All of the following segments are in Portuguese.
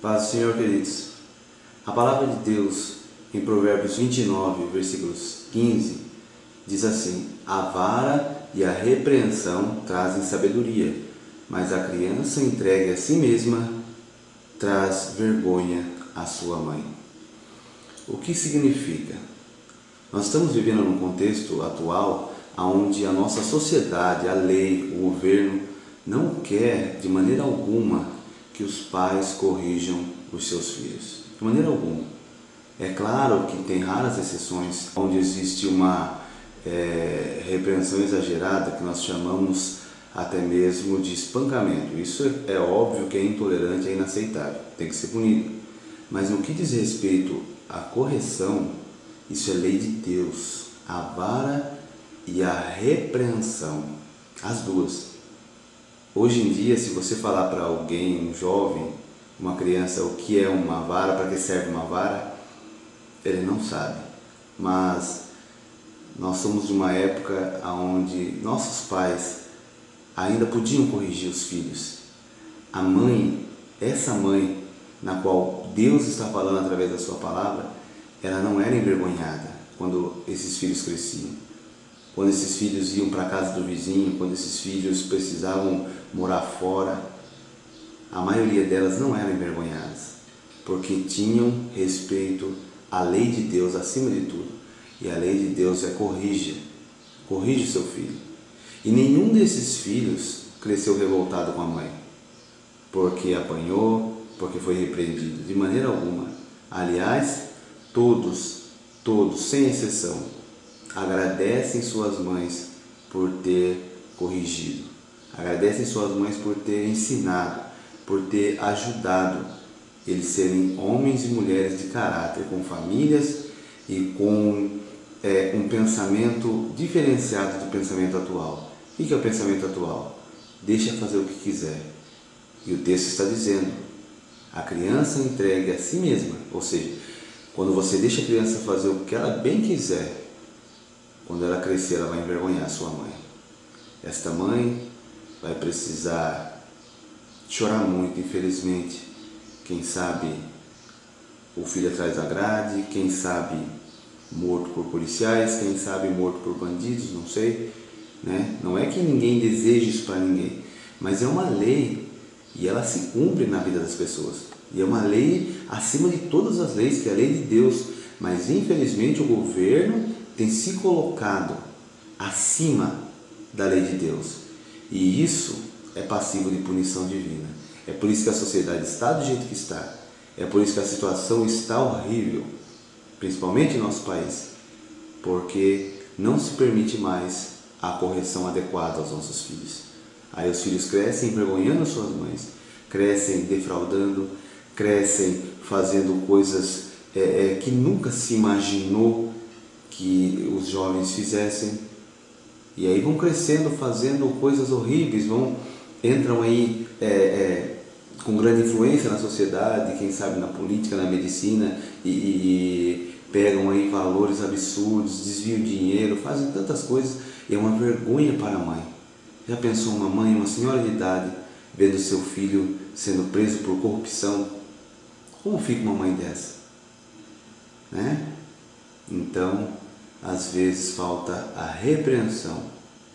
Paz do Senhor, queridos. A palavra de Deus, em Provérbios 29, versículos 15, diz assim: a vara e a repreensão trazem sabedoria, mas a criança entregue a si mesma traz vergonha à sua mãe. O que significa? Nós estamos vivendo num contexto atual onde a nossa sociedade, a lei, o governo não quer de maneira alguma que os pais corrijam os seus filhos. De maneira alguma. É claro que tem raras exceções onde existe uma repreensão exagerada que nós chamamos até mesmo de espancamento. Isso é óbvio que é intolerante, é inaceitável, tem que ser punido. Mas no que diz respeito à correção, isso é lei de Deus. A vara e a repreensão, as duas. Hoje em dia, se você falar para alguém, um jovem, uma criança, o que é uma vara, para que serve uma vara, ele não sabe. Mas nós somos de uma época onde nossos pais ainda podiam corrigir os filhos. A mãe, essa mãe na qual Deus está falando através da sua palavra, ela não era envergonhada quando esses filhos cresciam. Quando esses filhos iam para a casa do vizinho, quando esses filhos precisavam morar fora, a maioria delas não eram envergonhadas, porque tinham respeito à lei de Deus acima de tudo. E a lei de Deus é corrija seu filho. E nenhum desses filhos cresceu revoltado com a mãe, porque apanhou, porque foi repreendido, de maneira alguma. Aliás, todos, sem exceção, agradecem suas mães por ter corrigido, agradecem suas mães por ter ensinado, por ter ajudado eles serem homens e mulheres de caráter, com famílias e com um pensamento diferenciado do pensamento atual. O que é o pensamento atual? Deixa fazer o que quiser. E o texto está dizendo, a criança entregue a si mesma, ou seja, quando você deixa a criança fazer o que ela bem quiser, quando ela crescer, ela vai envergonhar sua mãe. Esta mãe vai precisar chorar muito, infelizmente. Quem sabe o filho atrás da grade, quem sabe morto por policiais, quem sabe morto por bandidos, não sei. Né? Não é que ninguém deseje isso para ninguém, mas é uma lei e ela se cumpre na vida das pessoas. E é uma lei acima de todas as leis, que é a lei de Deus. Mas infelizmente o governo tem se colocado acima da lei de Deus. E isso é passivo de punição divina. É por isso que a sociedade está do jeito que está. É por isso que a situação está horrível, principalmente em nosso país, porque não se permite mais a correção adequada aos nossos filhos. Aí os filhos crescem envergonhando suas mães, crescem defraudando, crescem fazendo coisas que nunca se imaginou que os jovens fizessem. E aí vão crescendo, fazendo coisas horríveis, entram aí com grande influência na sociedade, quem sabe na política, na medicina, e pegam aí valores absurdos, desviam dinheiro, fazem tantas coisas, e é uma vergonha para a mãe. Já pensou uma mãe, uma senhora de idade, vendo seu filho sendo preso por corrupção? Como fica uma mãe dessa? Né? Então, às vezes falta a repreensão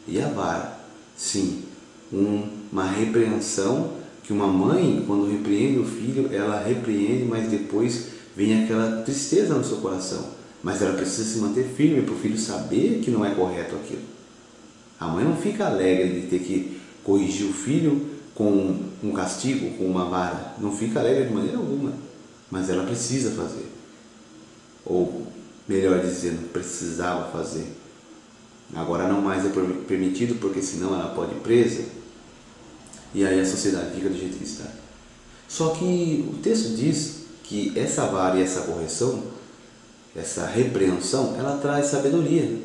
e a vara. Sim, uma repreensão que uma mãe, quando repreende o filho, ela repreende, mas depois vem aquela tristeza no seu coração. Mas ela precisa se manter firme para o filho saber que não é correto aquilo. A mãe não fica alegre de ter que corrigir o filho com um castigo, com uma vara. Não fica alegre de maneira alguma, mas ela precisa fazer. Ou, melhor dizendo, precisava fazer. Agora não mais é permitido, porque senão ela pode ir presa, e aí a sociedade fica do jeito que está. Só que o texto diz que essa vara e essa correção, essa repreensão, ela traz sabedoria.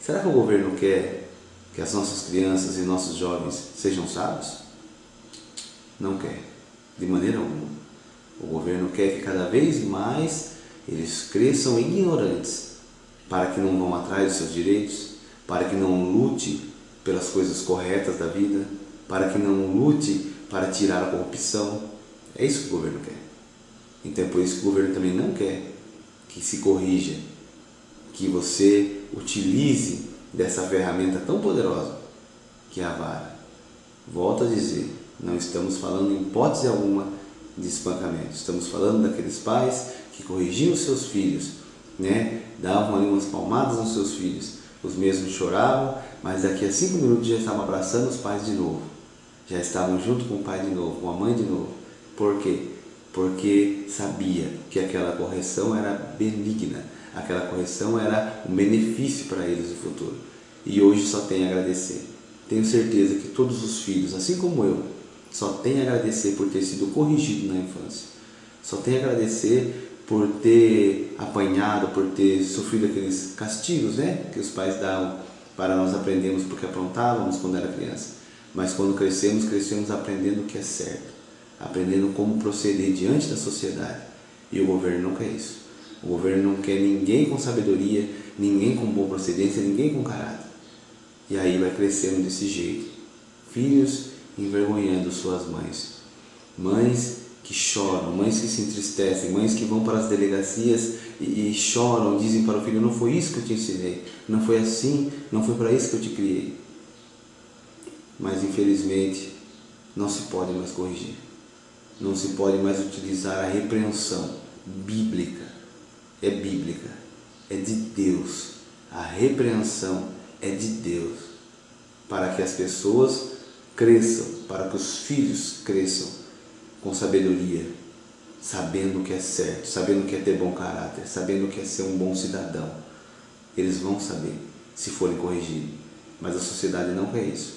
Será que o governo quer que as nossas crianças e nossos jovens sejam sábios? Não quer, de maneira alguma. O governo quer que cada vez mais eles cresçam ignorantes, para que não vão atrás dos seus direitos, para que não lute pelas coisas corretas da vida, para que não lute para tirar a corrupção. É isso que o governo quer. Então é por isso que o governo também não quer que se corrija, que você utilize dessa ferramenta tão poderosa que é a vara. Volto a dizer, não estamos falando em hipótese alguma de espancamento. Estamos falando daqueles pais que corrigiam seus filhos, né? Davam ali umas palmadas nos seus filhos. Os mesmos choravam, mas daqui a 5 minutos já estavam abraçando os pais de novo. Já estavam junto com o pai de novo, com a mãe de novo. Por quê? Porque sabia que aquela correção era benigna, aquela correção era um benefício para eles no futuro. E hoje só tem a agradecer. Tenho certeza que todos os filhos, assim como eu, só tem a agradecer por ter sido corrigido na infância. Só tem a agradecer por ter apanhado, por ter sofrido aqueles castigos, né, que os pais davam para nós aprendermos porque aprontávamos quando era criança. Mas quando crescemos aprendendo o que é certo, aprendendo como proceder diante da sociedade. E o governo não quer isso. O governo não quer ninguém com sabedoria, ninguém com boa procedência, ninguém com caráter. E aí vai crescendo desse jeito. Filhos envergonhando suas mães. Mães que choram, mães que se entristecem, mães que vão para as delegacias e choram, dizem para o filho: não foi isso que eu te ensinei, não foi assim, não foi para isso que eu te criei. Mas infelizmente não se pode mais corrigir, não se pode mais utilizar a repreensão bíblica. É bíblica, é de Deus. A repreensão é de Deus, para que as pessoas cresçam, para que os filhos cresçam com sabedoria, sabendo o que é certo, sabendo o que é ter bom caráter, sabendo o que é ser um bom cidadão. Eles vão saber se forem corrigidos, mas a sociedade não quer isso.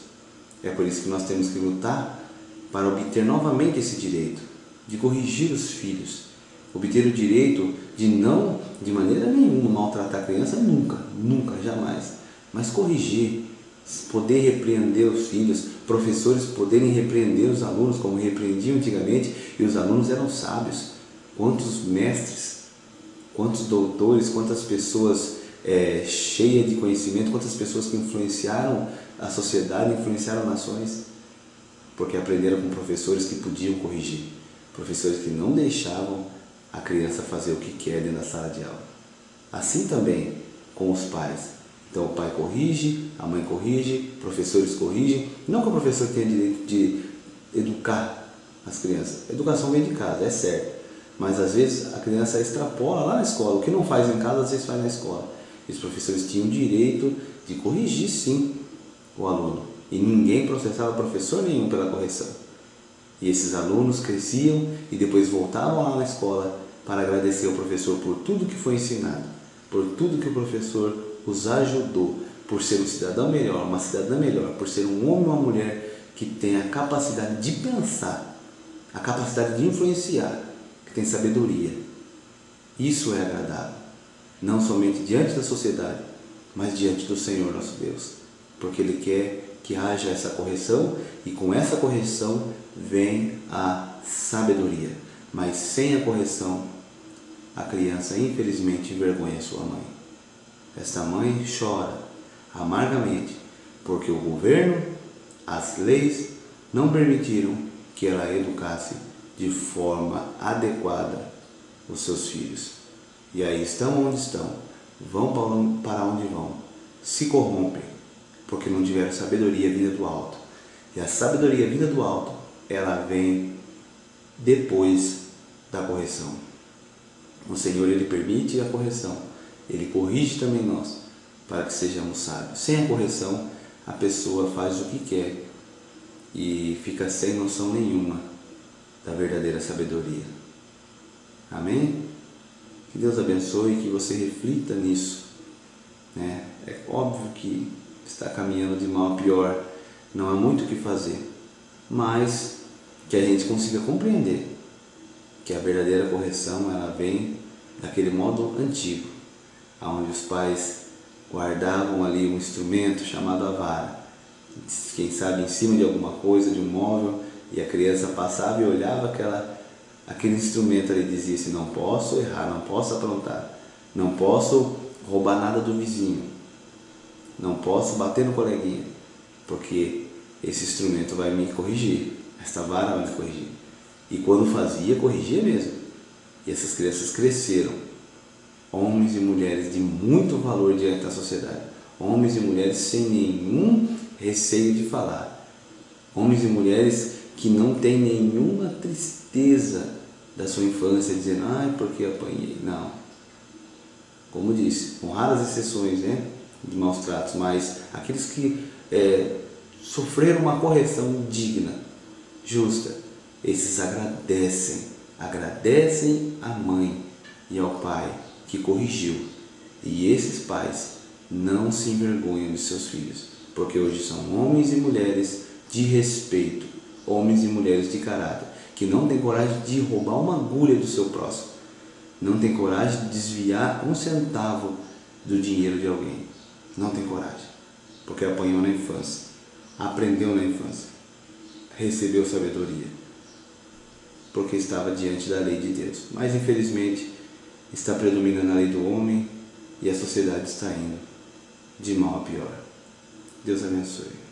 É por isso que nós temos que lutar para obter novamente esse direito de corrigir os filhos, obter o direito de não, de maneira nenhuma, maltratar a criança, nunca, jamais, mas corrigir, poder repreender os filhos, professores poderem repreender os alunos como repreendiam antigamente, e os alunos eram sábios. Quantos mestres, quantos doutores, quantas pessoas cheias de conhecimento, quantas pessoas que influenciaram a sociedade, influenciaram nações, porque aprenderam com professores que podiam corrigir, professores que não deixavam a criança fazer o que quer dentro da sala de aula. Assim também com os pais. Então o pai corrige, a mãe corrige, professores corrigem. Não que o professor tenha direito de educar as crianças. A educação vem de casa, é certo. Mas às vezes a criança extrapola lá na escola. O que não faz em casa, às vezes faz na escola. E os professores tinham o direito de corrigir, sim, o aluno. E ninguém processava professor nenhum pela correção. E esses alunos cresciam e depois voltavam lá na escola para agradecer ao professor por tudo que foi ensinado, por tudo que o professor os ajudou, por ser um cidadão melhor, uma cidadã melhor, por ser um homem ou uma mulher que tem a capacidade de pensar, a capacidade de influenciar, que tem sabedoria. Isso é agradável, não somente diante da sociedade, mas diante do Senhor nosso Deus, porque Ele quer que haja essa correção, e com essa correção vem a sabedoria. Mas sem a correção, a criança infelizmente envergonha sua mãe. Esta mãe chora amargamente porque o governo, as leis não permitiram que ela educasse de forma adequada os seus filhos. E aí estão onde estão, vão para onde vão, se corrompem porque não tiveram sabedoria vinda do alto. E a sabedoria vinda do alto, ela vem depois da correção. O Senhor, Ele permite a correção, Ele corrige também nós, para que sejamos sábios. Sem a correção, a pessoa faz o que quer e fica sem noção nenhuma da verdadeira sabedoria. Amém? Que Deus abençoe e que você reflita nisso, né? É óbvio que está caminhando de mal a pior, não há muito o que fazer, mas que a gente consiga compreender que a verdadeira correção, ela vem daquele modo antigo, onde os pais guardavam ali um instrumento chamado a vara, quem sabe em cima de alguma coisa, de um móvel, e a criança passava e olhava aquele instrumento ali e dizia assim: não posso errar, não posso aprontar, não posso roubar nada do vizinho, não posso bater no coleguinha, porque esse instrumento vai me corrigir, esta vara vai me corrigir. E quando fazia, corrigia mesmo. E essas crianças cresceram. Homens e mulheres de muito valor diante da sociedade. Homens e mulheres sem nenhum receio de falar. Homens e mulheres que não têm nenhuma tristeza da sua infância, dizendo, ai, porque apanhei. Não. Como disse, com raras exceções, né, de maus tratos, mas aqueles que sofreram uma correção digna, justa, esses agradecem à mãe e ao pai que corrigiu. E esses pais não se envergonham de seus filhos, porque hoje são homens e mulheres de respeito, homens e mulheres de caráter, que não têm coragem de roubar uma agulha do seu próximo, não tem coragem de desviar um centavo do dinheiro de alguém. Não tem coragem, porque apanhou na infância, aprendeu na infância, recebeu sabedoria, porque estava diante da lei de Deus. Mas infelizmente está predominando a lei do homem e a sociedade está indo de mal a pior. Deus abençoe.